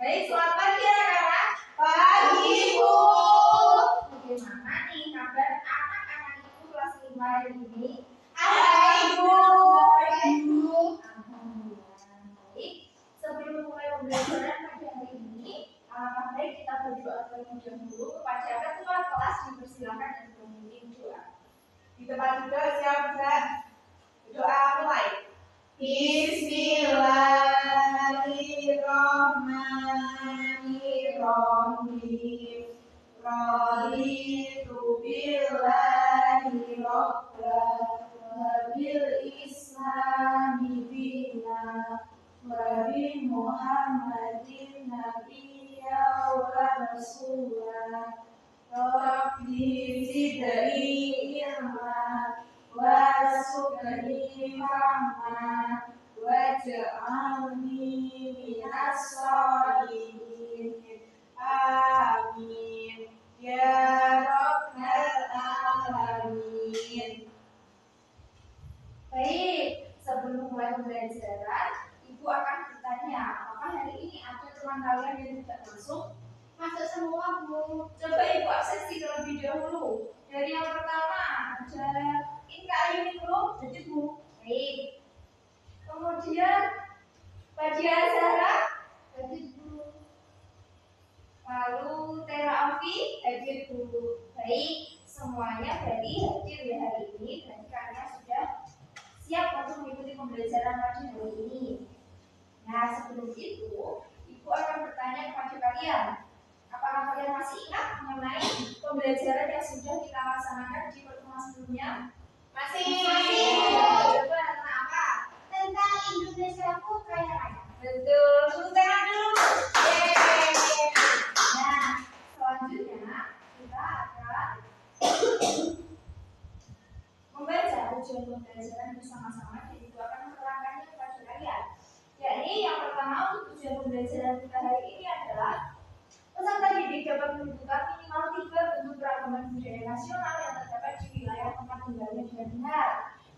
Baik, selamat pagi anak-anak. Pagi, Bu. Bagaimana nih kabar anak-anak itu kelas 5 hari ini? Baik, Bu. Alhamdulillah. Baik, sebelum mulai pembelajaran pada hari ini, alangkah baik kita berdoa terlebih dahulu kepada ketua kelas. Dipersilakan untuk memimpin doa. Di tempat duduk siap-siap. Doa mulai. Bismillahirrahmanirrahim. Raditu billahi rabban wa bil islami dinan wa bi Muhammadin nabiyya wa rasulah. Rabbi zidni ilma warzuqni fahma waj'alni minas sholihin. Amin ya rabbal alamin. Baik, sebelum mulai pembelajaran, Ibu akan bertanya, apakah hari ini ada teman kalian yang tidak masuk? Masuk semua, Bu. Coba Ibu absensi terlebih dahulu. Dari yang pertama ada Inka Ayuni belum? Jadi Bu. Baik. Kemudian Fadia Zahra, hadir Bu. Lalu Tera Afi, hadir Bu. Baik, semuanya berarti hadir ya hari ini. Berarti kalian sudah siap untuk mengikuti pembelajaran pada hari ini. Nah, sebelum itu, Ibu akan bertanya kepada kalian. Apakah kalian masih ingat mengenai pembelajaran yang sudah kita laksanakan di pertemuan sebelumnya? Masih. Coba tentang apa? Tentang Indonesiaku kaya raya. Betul. Tepuk tangan dulu. Yeay. Nah, selanjutnya kita akan membaca tujuan pembelajaran bersama-sama dan itu akan menerangkannya kepada kalian. Yakni yang pertama untuk tujuan pembelajaran kita hari ini adalah peserta didik dapat menunjukkan minimal 3 bentuk keragaman budaya nasional yang terdapat di wilayah tempat tinggalnya dengan benar.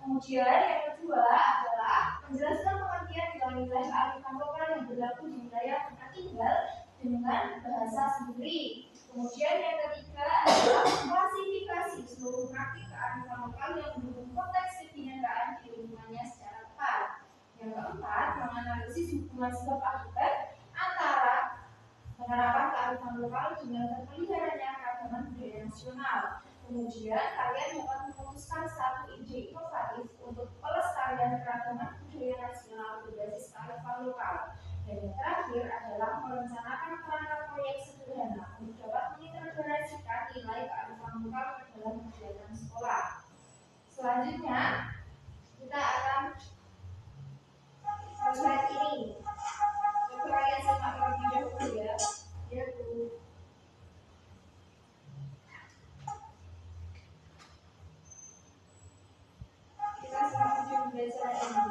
Kemudian yang kedua adalah menjelaskan pengertian di dalam wilayah kearifan lokal yang berlaku di wilayah tempat tinggal dengan bahasa sendiri. Kemudian yang ketiga adalah klasifikasi seluruh praktik kearifan lokal yang mendukung konteks kebinekaan di lingkungannya secara tepat. Yang keempat, menganalisis hubungan sebab akibat antara penerapan kearifan lokal dengan terpeliharanya keragaman budaya nasional. Kemudian kalian dapat memutuskan satu ide inovatif untuk pelestarian keragaman budaya nasional berbasis kearifan lokal. Dan yang terakhir adalah merencanakan kerangka proyek sederhana untuk dapat mengintegrasikan nilai kearifan lokal ke dalam kegiatan sekolah. Selanjutnya kita akan melihat ini. Coba kalian simak terlebih dahulu ya. Ya Bu. Kita simak tujuan pembelajaran ini.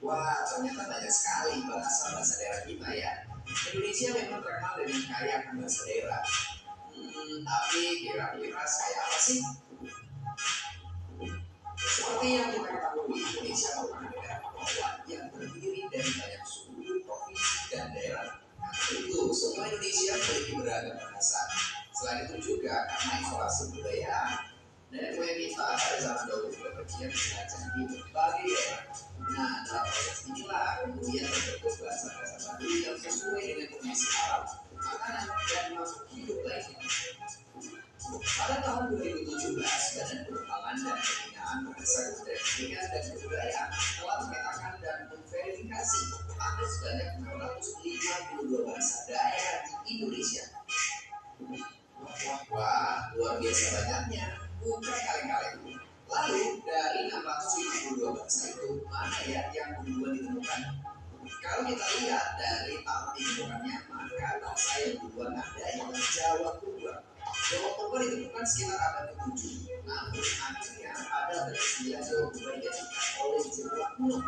Wah, ternyata banyak sekali bahasa-bahasa daerah kita ya. Indonesia memang terkenal dengan kaya akan bahasa daerah. Tapi kira-kira kayak apa sih? Seperti yang kita ketahui, Indonesia merupakan negara kepulauan yang terdiri dari banyak suku, provinsi, dan daerah. Itu semua Indonesia memiliki beragam bahasa. Selain itu juga karena isolasi budaya, nenek moyang kita pada zaman dahulu juga berkian belajar di berbagai daerah. Nah, dalam proses inilah kemudian terbentuk bahasa-bahasa baru yang sesuai dengan kondisi alam, makanan, dan makhluk hidup lainnya. Pada tahun 2017, Badan Pengembangan dan Pembinaan Bahasa Pendidikan dan Kebudayaan telah memetakan dan memverifikasi ada sebanyak 652 bahasa daerah di Indonesia. Wah, luar biasa banyaknya, bukan kaleng-kaleng. Lalu, dari 652 bahasa itu, mana ya yang duluan ditemukan? Kalau kita lihat dari tahun ditemukannya, maka bahasa yang duluan ada yang Jawa Purba. Jawa Purba ditemukan sekitar abad ke-7. Namun, akhirnya pada abad ke-9 Jawa Purba digantikan oleh Jawa kuno.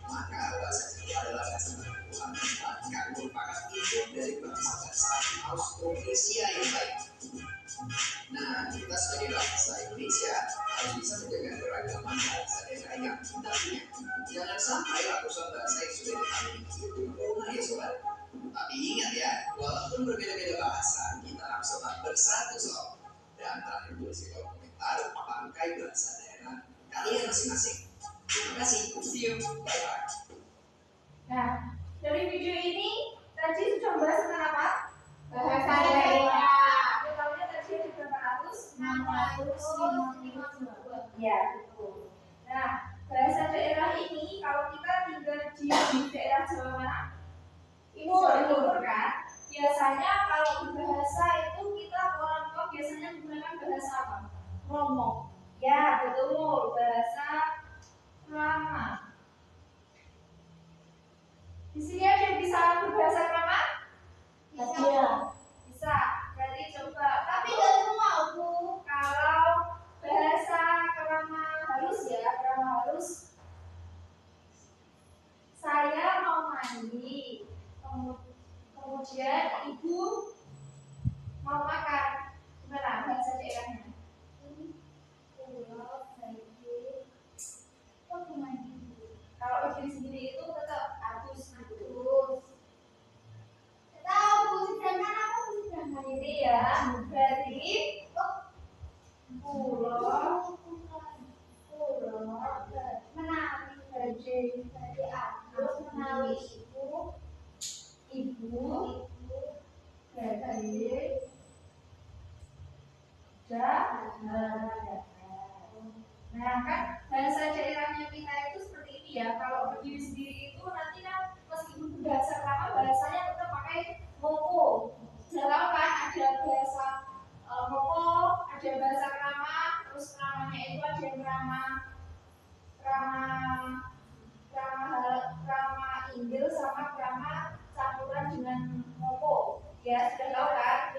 Maka bahasa Jawa adalah bahasa perempuan bahkan merupakan induk dari bahasa-bahasa Austronesia yang baik. Nah, kita sebagai bangsa Indonesia Jangan sampai ratusan bahasa yang sudah dipahami itu punah ya sobat. Tapi ingat ya, walaupun berbeda-beda bahasa, kita harus tetap bersatu sob. Dan terakhir tulis di kolom komentar, pakai bahasa daerah kalian masing-masing. Terima kasih, see you, bye-bye. Nah, dari video ini tadi sudah membahas tentang apa? Bahasa daerah. Totalnya tadi ada berapa ratus? 652. Ya, betul. Nah, bahasa daerah ini kalau kita tinggal di daerah Jawa mana? Timur kan? Biasanya kalau berbahasa itu kita orang tua biasanya menggunakan bahasa apa? Ngomong. Ya, betul. Bahasa Krama. Di sini ada yang bisa berbahasa Krama? Iya. Bisa. Berarti coba. Tapi nggak semua, Bu. Kalau bahasa Krama halus ya, Krama halus. Saya mau mandi. Kemudian ibu mau makan. Gimana bahasa daerahnya? Kalau berdiri sendiri itu tetap agus. Tahu Bu, sedangkan apa Bu? Sedangkan Ini ya, berarti pulau menawi dari agus menawi ibu berarti nah kan bahasa daerahnya kita itu seperti ini ya. Kalau berdiri sendiri itu nanti kan meskipun berbahasa Krama bahasanya tetap pakai moko. Sudah tahu kan ada bahasa moko, ada bahasa Krama, terus Kramanya itu ada yang Krama Inggil sama Krama campuran dengan moko. Ya sudah tahu kan?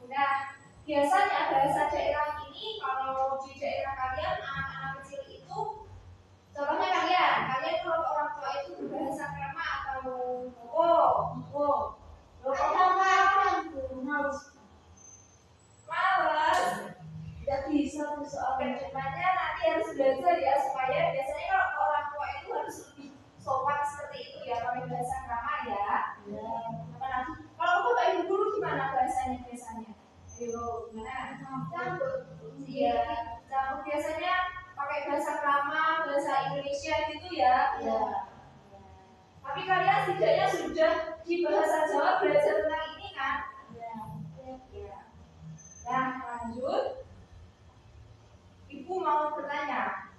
Nah, biasanya bahasa daerah ini kalau di daerah kalian anak-anak kecil itu contohnya kalian kalau orang tua itu berbahasa Krama atau moko. ada Bu, males. Tidak bisa soal kedepannya nanti harus belajar ya supaya biasanya kalau orang tua itu harus lebih sopan seperti itu ya pakai bahasa Krama ya. Kalau bapak ibu guru gimana bahasanya biasanya? Ayo gimana? Iya, campur biasanya pakai bahasa Krama, bahasa Indonesia gitu ya. Tapi kalian setidaknya sudah di bahasa Jawa belajar tentang ini kan? Ya. Nah, lanjut. Ibu mau bertanya,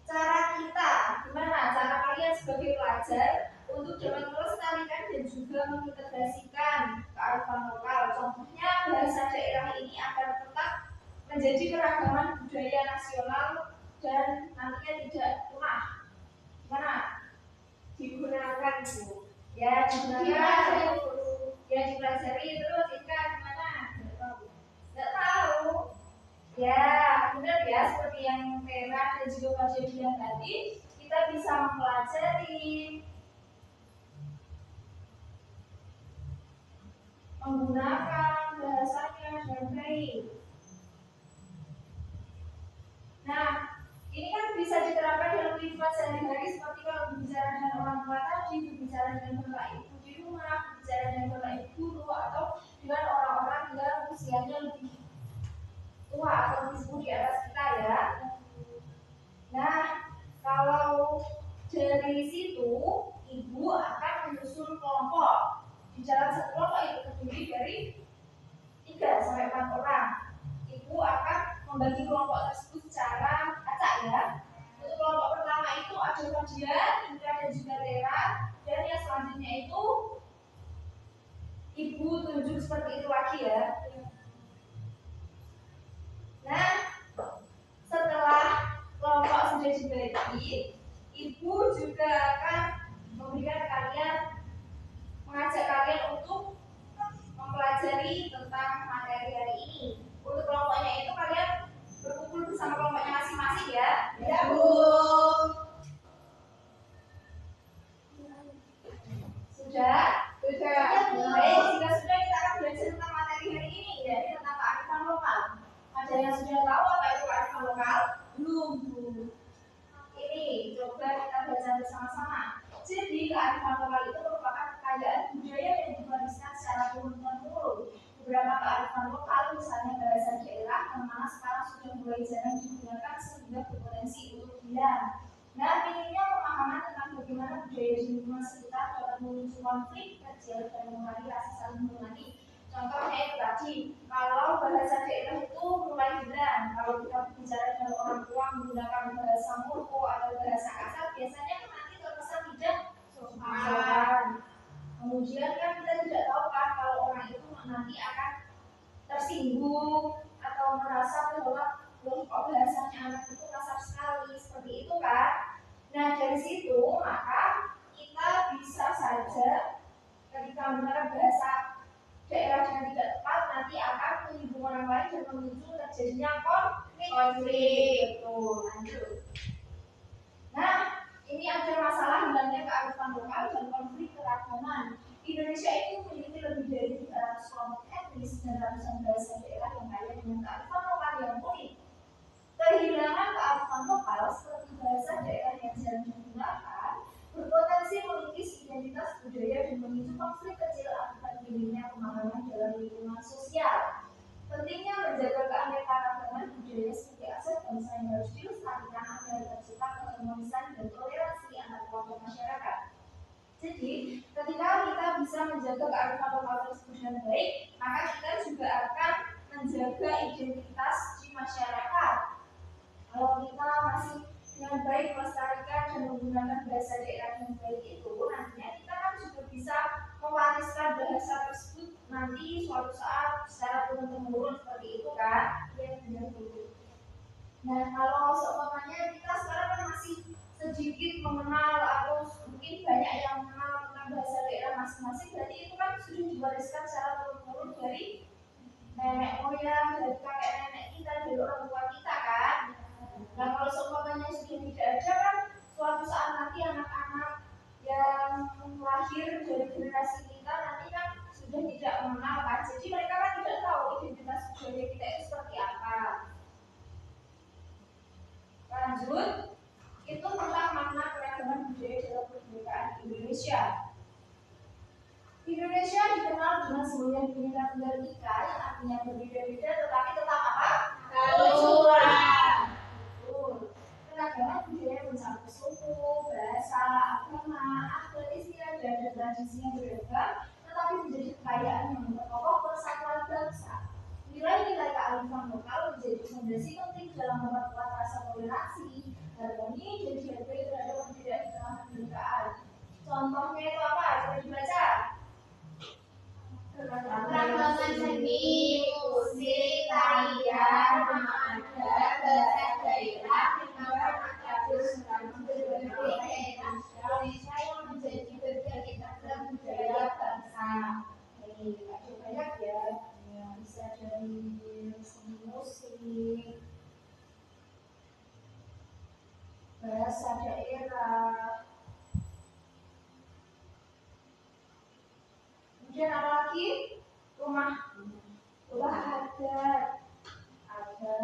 cara kita, gimana cara kalian sebagai pelajar untuk dapat melestarikan dan juga mengintegrasikan kearifan lokal. Contohnya bahasa daerah ini agar tetap menjadi keragaman budaya nasional dan nantinya tidak punah. Gimana? Digunakan Bu. Ya digunakan. Ya dipelajari terus Ika gimana? Nggak tahu. Ya benar ya seperti yang Vera dan juga Pak bilang tadi, kita bisa mempelajari menggunakan bahasanya dengan baik. Nah, ini kan bisa diterapkan dalam kehidupan sehari-hari seperti kalau berbicara dengan orang tua tadi, berbicara dengan bapak ibu di rumah, berbicara dengan bapak ibu guru, atau dengan orang-orang yang usianya lebih tua atau disebut di atas kita ya. Nah, kalau dari situ ibu akan menyusun kelompok. Di dalam satu kelompok itu terdiri dari 3 sampai 4 orang. Ibu akan membagi kelompok tersebut secara acak ya. Untuk kelompok pertama itu ada Fadian, Indra dan juga Tera, dan yang selanjutnya itu ibu tunjuk seperti itu lagi ya. Nah, setelah kelompok sudah dibagi, ibu juga akan memberikan kalian, mengajak kalian untuk mempelajari tentang materi hari ini. Untuk kelompoknya itu kalian berkumpul bersama kelompoknya masing-masing ya. Ya Bu. Sudah? Sudah. Baik, jika sudah kita akan belajar tentang materi hari ini, yaitu tentang kearifan lokal. Ada yang sudah tahu apa itu kearifan lokal? Belum Bu. Ini coba kita baca bersama-sama. Jadi kearifan lokal itu merupakan kekayaan budaya yang diwariskan secara turun-temurun. Beberapa kearifan lokal, misalnya bahasa daerah, yang mana sekarang sudah mulai jarang digunakan sehingga berpotensi untuk hilang. Nah, minimnya pemahaman tentang bagaimana budaya di lingkungan sekitar dapat memicu konflik kecil dan mengurangi rasa saling mengenali. Contohnya itu tadi, kalau bahasa daerah itu mulai hilang, kalau kita bicara dengan orang tua menggunakan bahasa murko atau bahasa kasar, biasanya kan nanti terkesan tidak sopan. Kemudian kan kita tidak tahu kan kalau orang itu nanti akan tersinggung atau merasa bahwa loh kok bahasanya anak itu kasar sekali, seperti itu kan. Nah dari situ maka kita bisa saja ketika menggunakan bahasa daerah dengan tidak tepat nanti akan menyinggung orang lain dan memicu terjadinya konflik. Betul, lanjut. Nah, ini ada masalah hilangnya kearifan lokal dan konflik keragaman. Indonesia itu memiliki lebih dari 300 kelompok etnis dan ratusan bahasa daerah yang kaya dengan kearifan lokal yang unik. Kehilangan kearifan lokal seperti bahasa daerah yang jarang digunakan berpotensi mengikis identitas budaya dan memicu konflik kecil akibat minimnya pemahaman dalam lingkungan sosial. Pentingnya menjaga keanekaragaman budaya sebagai aset bangsa yang harus dilestarikan agar tercipta keharmonisan dan toleransi antar kelompok masyarakat. Jadi, ketika kita bisa menjaga kearifan lokal tersebut dengan baik, maka kita juga akan menjaga identitas di masyarakat. Kalau kita masih dengan baik melestarikan dan menggunakan bahasa daerah yang baik itu, nantinya kita kan juga bisa mewariskan bahasa tersebut nanti suatu saat secara turun-temurun seperti itu kan? Ya benar betul. Nah kalau seumpamanya kita sekarang kan masih sedikit mengenal atau mungkin banyak yang mengenal tentang bahasa daerah masing-masing, berarti itu kan sudah diwariskan secara turun-temurun dari nenek moyang, dari kakek nenek kita, dari orang tua kita kan? Nah kalau seumpamanya sudah tidak ada kan suatu saat nanti anak-anak yang lahir dari generasi kita nanti kan sudah tidak mengenal kan, jadi mereka kan tidak tahu identitas budaya kita itu seperti apa. Lanjut, itu tentang makna keragaman budaya dalam kebinekaan Indonesia. Indonesia dikenal dengan sebuah Bhinneka Tunggal Ika yang artinya berbeda-beda tetapi tetap apa? Keluhuran. Keragaman budaya mencakup suku, bahasa, agama, adat, istiadat, dan tradisi yang beragam, tetapi menjadi kekayaan yang memperkokoh persatuan bangsa. Nilai-nilai kearifan lokal menjadi fondasi penting dalam memperkuat rasa toleransi, harmoni, dan dihargai terhadap perbedaan di tengah kebinekaan. Contohnya itu apa? Coba dibaca. Keragaman seni, musik, tarian, nama adat, bahasa daerah, Indonesia yang menjadi bagian integral budaya bangsa. Ini banyak ya, bisa dari seni musik, bahasa daerah. Kemudian apa lagi? Rumah adat, ada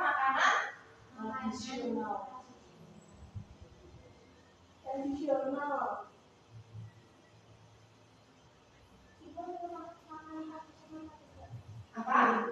makanan tradisional. Apa?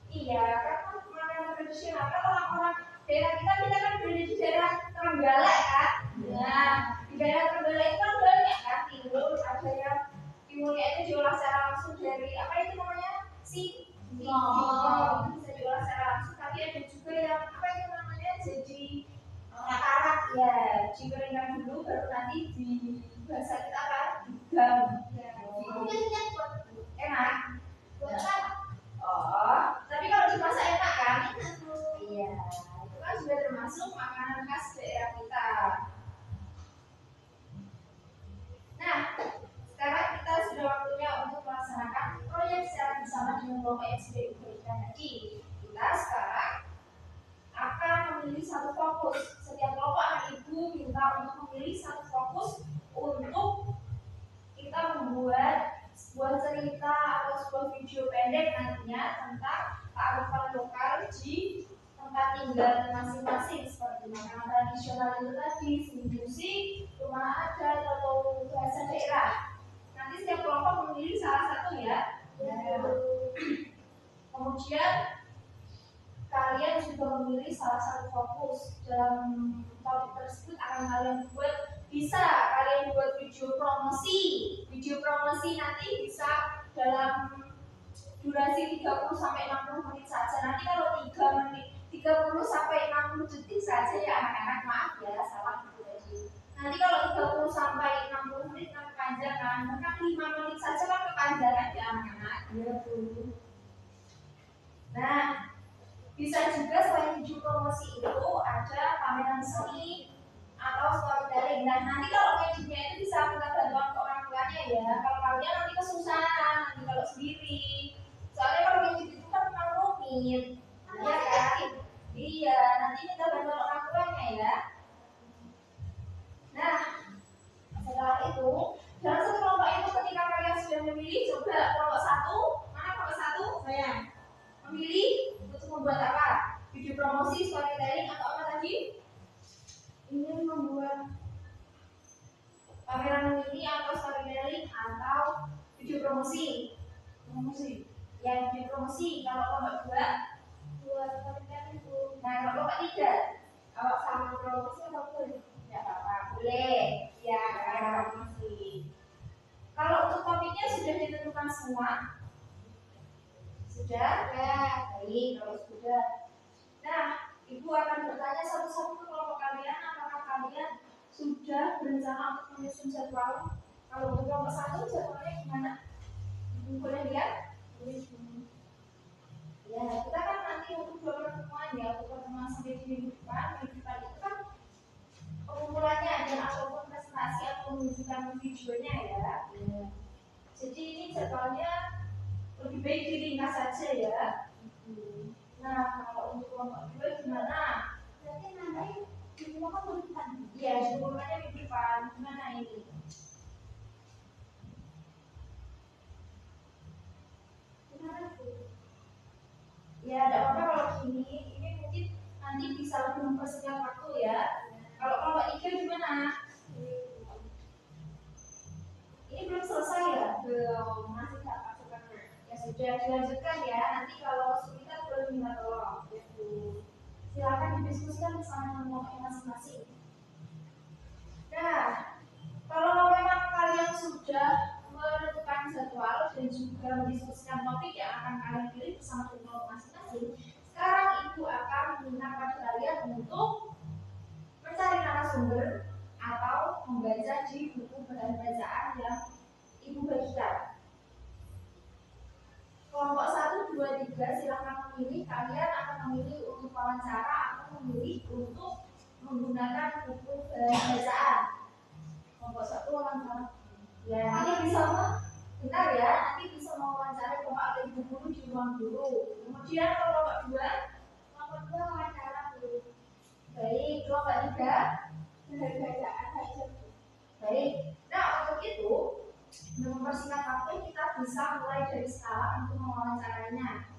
Iya, kan makanan tradisional kan orang-orang daerah kita kan berada di daerah Trenggalek kan? Nah, di daerah Trenggalek itu kan banyak kan timbul, ada yang timbulnya itu diolah secara langsung dari apa itu namanya? Singkong. Bisa diolah secara langsung, tapi ada juga yang apa itu namanya? Jadi karak ya, dikeringkan dulu baru nanti di bahasa kita kan digam. Enak. Oh, tapi kalau dimasak enak kan? Iya, itu kan juga termasuk makanan khas daerah kita. Nah, sekarang kita sudah waktunya untuk melaksanakan proyek secara bersama dengan kelompok yang sudah diberikan tadi. Kita sekarang akan memilih satu fokus. Setiap kelompok anak ibu minta untuk memilih satu fokus untuk kita membuat sebuah cerita atau sebuah video pendek nantinya tentang kearifan lokal di tempat tinggal masing-masing. makanan tradisional itu tadi, seni musik, rumah adat atau bahasa daerah. Nanti setiap kelompok memilih salah satu ya. Kemudian kalian juga memilih salah satu fokus dalam topik tersebut akan kalian buat. Bisa kalian buat video promosi. Video promosi nanti bisa dalam durasi 30 sampai 60 menit saja. Nanti kalau 3 menit 30 sampai 60 detik saja ya anak-anak, maaf ya salah gitu tadi. Nanti kalau 30 sampai 60 menit kan kepanjangan, maka 5 menit saja kan kepanjangan ya anak-anak. Iya tuh. Nah, bisa juga selain video promosi itu ada pameran seni atau storytelling. Nah, nanti kalau ngeditnya itu bisa minta bantuan ke orang tuanya ya. Kalau kalian nanti kesusahan, nanti kalau sendiri. Soalnya kalau ngedit itu kan memang rumit. Iya kan? Iya, nanti minta bantuan orang tuanya ya. Nah, setelah itu, dalam satu kelompok itu ketika kalian sudah memilih, coba kelompok satu, mana kelompok satu? Saya memilih untuk membuat apa? Video promosi, storytelling atau apa tadi? Ingin membuat pameran mini atau storytelling atau video promosi. Promosi. Ya, video promosi. Kalau kelompok dua, buat storytelling itu. Nah, kalau kelompok tiga, kalau sama promosi atau boleh? Ya apa-apa, boleh. Ya, promosi. Kalau untuk topiknya sudah ditentukan semua. Sudah? Ya, baik. Kalau sudah. Nah, Ibu akan bertanya satu-satu ke kelompok kalian, apakah kalian sudah berencana untuk menyusun jadwal? Kalau untuk kelompok satu, jadwalnya gimana? Ibu boleh lihat? Ya, kita kan nanti untuk dua pertemuan ya, untuk pertemuan sampai di minggu depan itu kan pengumpulannya dan ataupun presentasi atau menunjukkan videonya ya. Jadi ini jadwalnya lebih baik diringkas saja ya. Nah, kalau untuk kelompok dua gimana? Berarti nanti dikumpulkan minggu depan. Iya, dikumpulkannya minggu depan. Gimana ini? Gimana tuh? Ya, tidak apa-apa kalau gini. Ini mungkin nanti bisa lebih mempersingkat waktu ya. Kalau kelompok tiga gimana? Ini belum selesai ya? Belum, masih tak pasukannya. Ya sudah, dilanjutkan ya. Nanti kalau kesulitan boleh minta tolong. Silakan didiskusikan bersama kelompoknya masing-masing. Nah, kalau memang kalian sudah menentukan jadwal dan juga mendiskusikan topik yang akan kalian pilih bersama kelompok masing-masing, sekarang Ibu akan meminta pada kalian untuk mencari narasumber atau membaca di buku bahan bacaan yang Ibu bagikan. Kelompok 1, 2, 3 silakan memilih. Kalian akan memilih untuk wawancara atau memilih untuk menggunakan buku bahan bacaan. Kelompok 1 wawancara. Ya, nanti bisa benar ya, nanti bisa mewawancara kelompok atau ibu guru di ruang guru. Kemudian kelompok 2 wawancara guru. Baik, kelompok 3 bahan bacaan saja. Baik. Nah, untuk itu untuk mempersingkat waktu kita bisa mulai dari sekarang untuk mewawancaranya.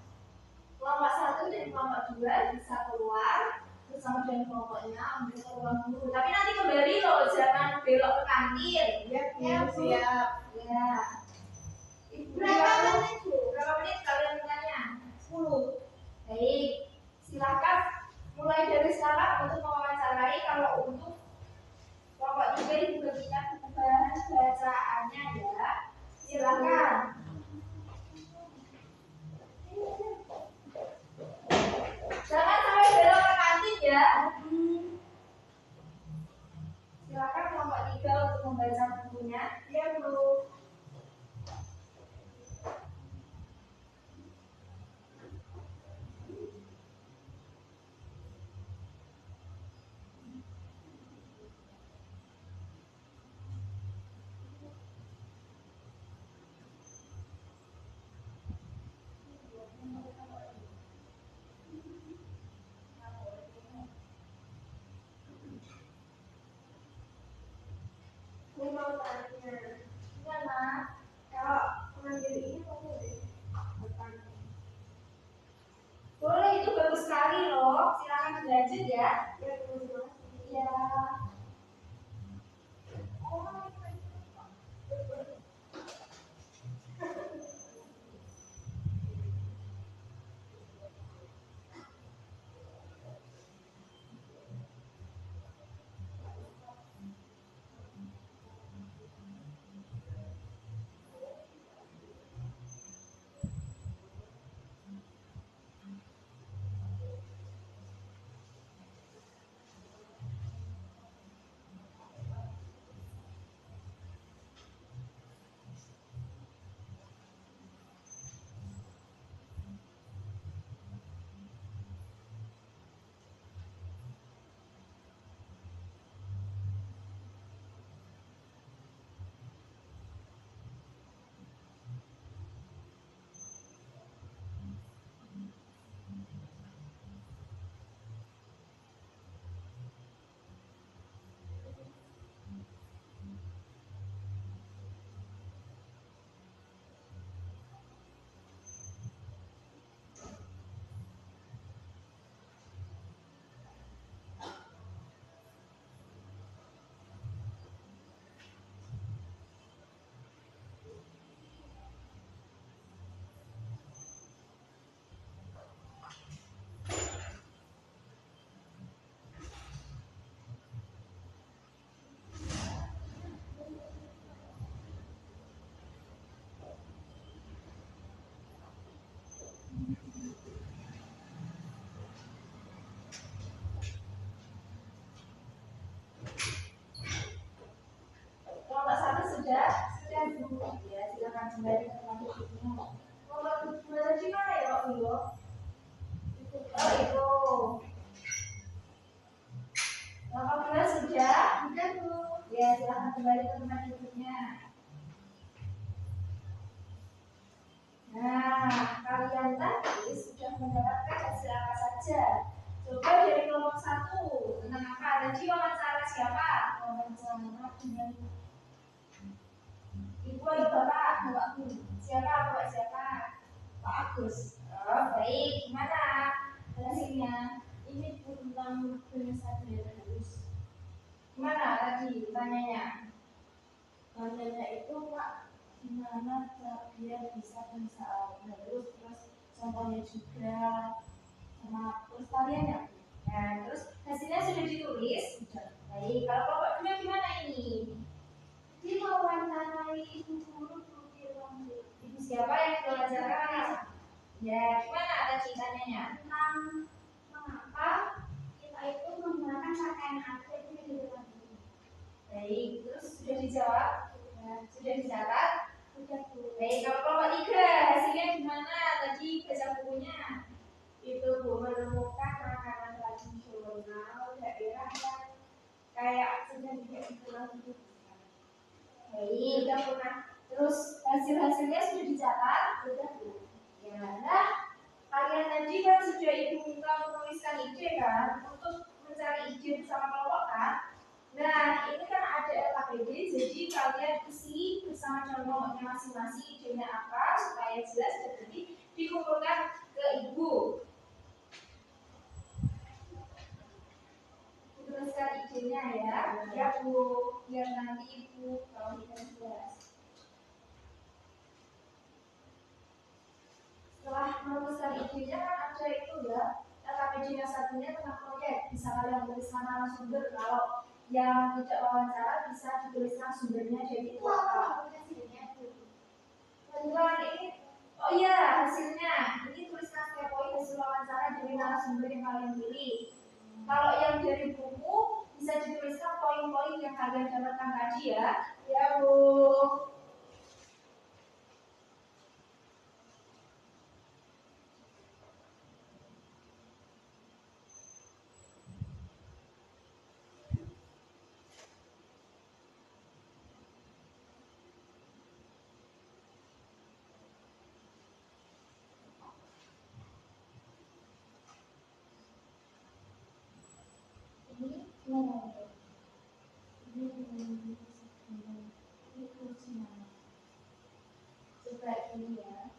Kelompok 1 dan kelompok 2 bisa keluar bersama dengan kelompoknya untuk ke ruang guru. Tapi nanti kembali loh, jangan belok ke kantin. Ya, siap. Ya. Berapa menit Bu? Berapa menit kalian bertanya? 10. Baik. Silakan mulai dari sekarang untuk mewawancarai. Kalau untuk kelompok 3 Ibu bagikan buku bahan bacaannya ya. Silakan. Jangan sampai belok ke kantin ya. Silakan kelompok 3 untuk membaca bukunya. Ya Bu. berikutnya. Kelompok 2 tadi mana ya Pak Bio? Oh itu. Kelompok 2 sudah? Sudah Bu. Ya silahkan kembali ke tempat duduknya. Nah, kalian tadi sudah mendapatkan hasil apa saja? Coba dari kelompok 1 tentang apa? Tadi wawancara siapa? Wawancara dengan Ibu atau Bapak? Bapakku. Siapa? Bapak siapa? Pak Agus. Oh, baik. Gimana hasilnya? Ini tentang bahasa daerah halus. Gimana tadi tanyanya? Tanyanya itu Pak, gimana biar bisa bahasa halus, terus contohnya juga sama terus tariannya. Nah, terus hasilnya sudah ditulis. Sudah. Baik. Kalau kelompok 2 gimana ini? Diwawancarai ibu guru di ruang guru. Ibu siapa yang diwawancara? Ya, gimana tadi tanyanya? Tentang mengapa kita itu menggunakan pakaian adat di ruang guru. Baik, terus sudah dijawab? Sudah dicatat? Sudah Bu. Baik, kalau kelompok 3 hasilnya gimana? Tadi baca bukunya. Itu Bu menemukan makanan tradisional daerah yang kayak sudah diulang itu. Baik, udah pernah. Terus hasil-hasilnya sudah dicatat? Sudah Bu. Ya, nah kalian tadi kan sudah Ibu minta menuliskan ide kan untuk mencari ide bersama kelompok kan? Nah, ini kan ada LKPD, jadi kalian isi bersama kelompoknya masing-masing idenya apa supaya jelas dan nanti dikumpulkan ke Ibu. Tuliskan idenya ya Bu, biar nanti Ibu kalau tidak jelas. Setelah merumuskan idenya kan ada itu ya, LKPD-nya satunya tentang proyek, bisa kalian tuliskan narasumber. Kalau yang tidak wawancara bisa dituliskan sumbernya jadi itu apa? Kebetulan ini, oh iya hasilnya, ini tuliskan setiap poin hasil wawancara dari narasumber yang kalian pilih. Kalau yang dari buku bisa dituliskan poin-poin yang kalian dapatkan tadi ya. Ya Bu. Coba ini ya.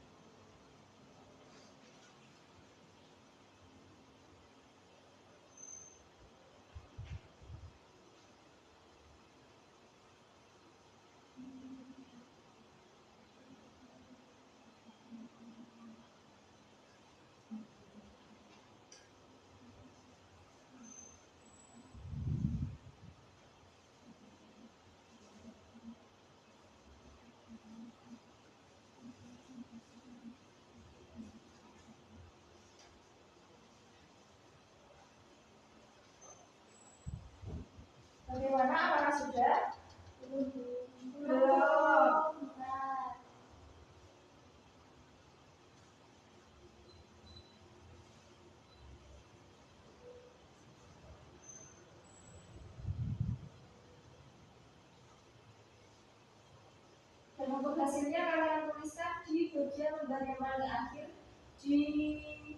Bagaimana? Apakah sudah? Belum. Dan untuk hasilnya kalian tuliskan di bagian lembar yang paling akhir di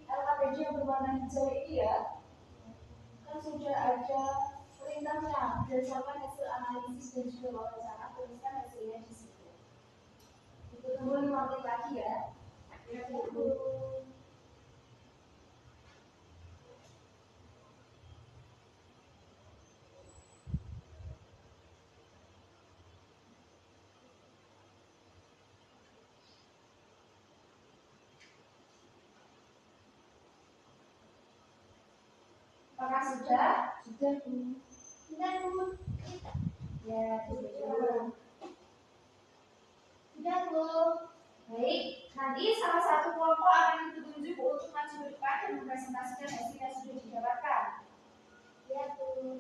LKPD yang berwarna hijau ini ya. Kan sudah ada perintahnya berdasarkan hasil analisis dan juga wawancara, tuliskan hasilnya di situ. Itu tunggu 5 menit lagi ya. Ya Bu. Apakah sudah? Sudah Bu. Sudah Bu. Ya, sudah. Sudah Bu. Baik, nanti salah satu kelompok akan ditunjuk untuk maju ke depan dan mempresentasikan hasil yang sudah didapatkan. Ya Bu.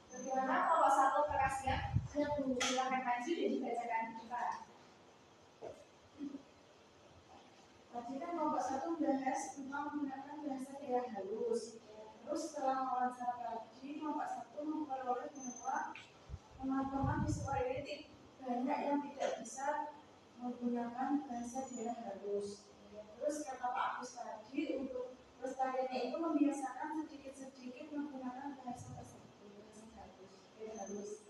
Bagaimana kelompok 1 apakah siap? Siap Bu. Silakan maju dan dibacakan di depan. satu bahas tentang menggunakan bahasa daerah halus. Terus setelah wawancara tadi, kelompok satu memperoleh bahwa teman-teman di sekolah ini banyak yang tidak bisa menggunakan bahasa daerah halus. Terus kata Pak Agus tadi untuk pelestariannya itu membiasakan sedikit-sedikit menggunakan bahasa tersebut, bahasa halus, daerah halus.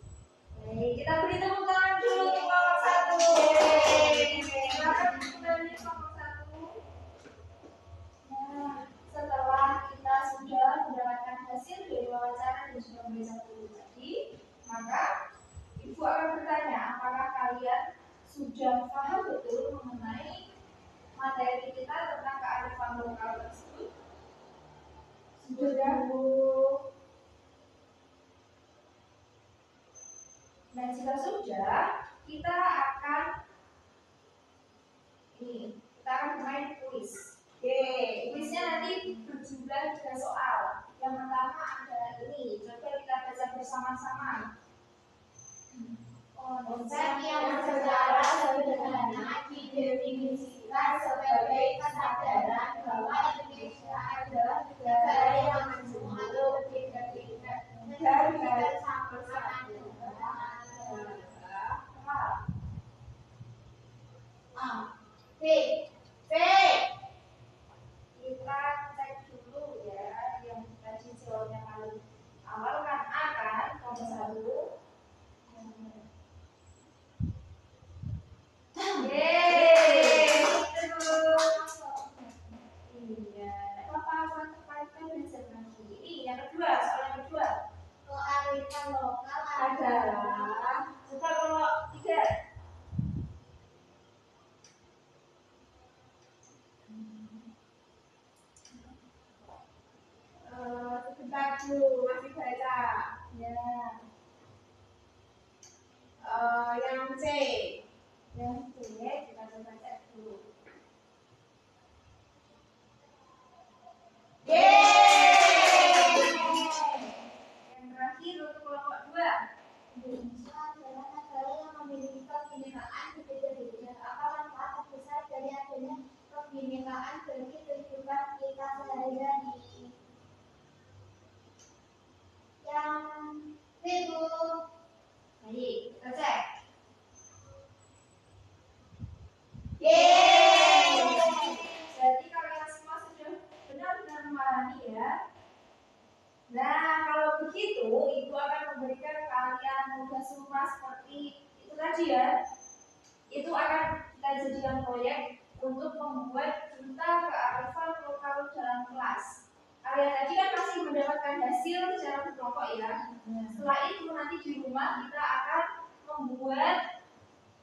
Baik, kita beri tepuk tangan dulu untuk kelompok satu. Silakan kembali kelompok satu. Nah, setelah kita sudah mendapatkan hasil dari wawancara dan juga pemeriksaan dulu tadi, maka Ibu akan bertanya, apakah kalian sudah paham betul mengenai materi kita tentang kearifan lokal tersebut? Sudah, Bu? Nah, jika sudah, kita akan bermain kuis. Oke, kuisnya nanti berjumlah 3 soal. Yang pertama adalah ini, coba kita baca bersama-sama. Konsep yang secara sederhana didefinisikan sebagai kesadaran bahwa Indonesia adalah negara yang maju berdikari dan bersama-sama B. Kita cek dulu ya, yang tadi jawabnya paling awal kan A kan, nomor 1. Yeay, iya. Apa terkaitkan dengan ini? Yang kedua, soal yang kedua kearifan lokal adalah coba kalau 3. Sebentar Bu, masih baca. Ya. Yang C. Yang C, kita coba cek dulu. Yeay. Yang terakhir untuk kelompok 2. Indonesia adalah negara yang memiliki kebinekaan berbeda-beda. Apa manfaat terbesar dari adanya kebinekaan bagi kehidupan kita sehari-hari? Yang B, Bu. Baik, kita cek. Yeay. Jadi kalian semua sudah benar-benar memahami ya. Nah, kalau begitu, Ibu akan memberikan kalian tugas rumah seperti itu tadi ya. Itu akan kita jadikan proyek untuk membuat junta kearifan lokal dalam kelas. Kalian tadi kan masih mendapatkan hasil secara berkelompok ya. Setelah itu nanti di rumah kita akan membuat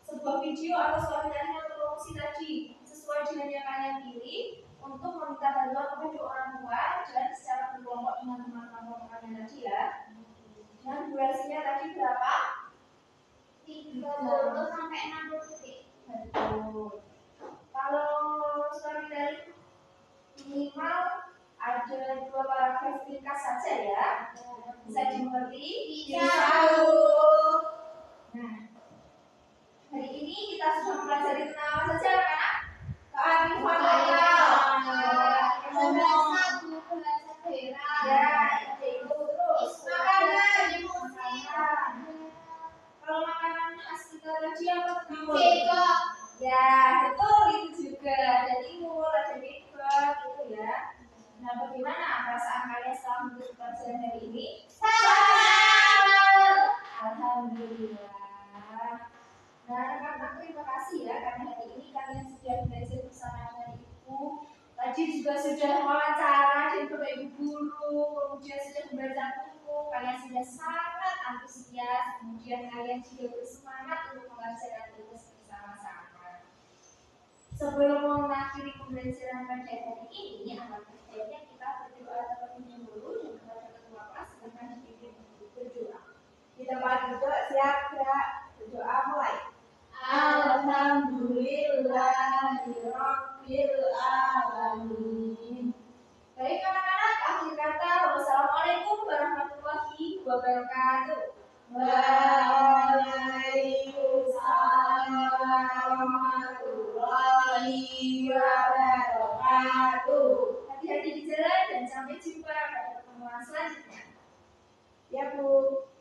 sebuah video atau suara daring atau promosi tadi sesuai dengan yang kalian pilih untuk meminta bantuan kepada orang tua dan secara berkelompok dengan teman-teman kalian tadi ya. Dan durasinya tadi berapa? 30 sampai 60 detik. Betul. Kalau story daring minimal ada 2 paragraf ringkas saja ya. Bisa dimengerti? Bisa. Nah, hari ini kita sudah mempelajari tentang apa saja anak-anak? Kearifan lokal. Bahasa daerah. Ya, itu terus. Makanan. Makanan. Kalau makanan asli tadi apa? Bego. Ya, betul itu juga. Ada timun, ada bebek gitu ya. Nah, bagaimana perasaan kalian setelah mengikuti pelajaran hari ini? Selamat. Alhamdulillah. Nah, rekan-rekan terima kasih ya karena hari ini kalian sudah belajar bersama dengan Ibu. Tadi juga sudah wawancara dan Bapak Ibu guru, kemudian sudah membaca buku. Kalian sudah sangat antusias, kemudian kalian juga bersemangat untuk mengerjakan tugas bersama-sama. Sebelum mengakhiri pembelajaran pada hari ini, alangkah baiknya kita berdoa terlebih dahulu dan kepada ketua kelas dengan dipimpin untuk berdoa. Di tempat duduk siap gerak. Berdoa mulai. Alhamdulillahirabbil alamin. Baik anak-anak, akhir kata wassalamualaikum warahmatullahi wabarakatuh. Waalaikumsalam warahmatullahi wabarakatuh. hati-hati di jalan dan sampai jumpa pada pertemuan selanjutnya. Ya Bu.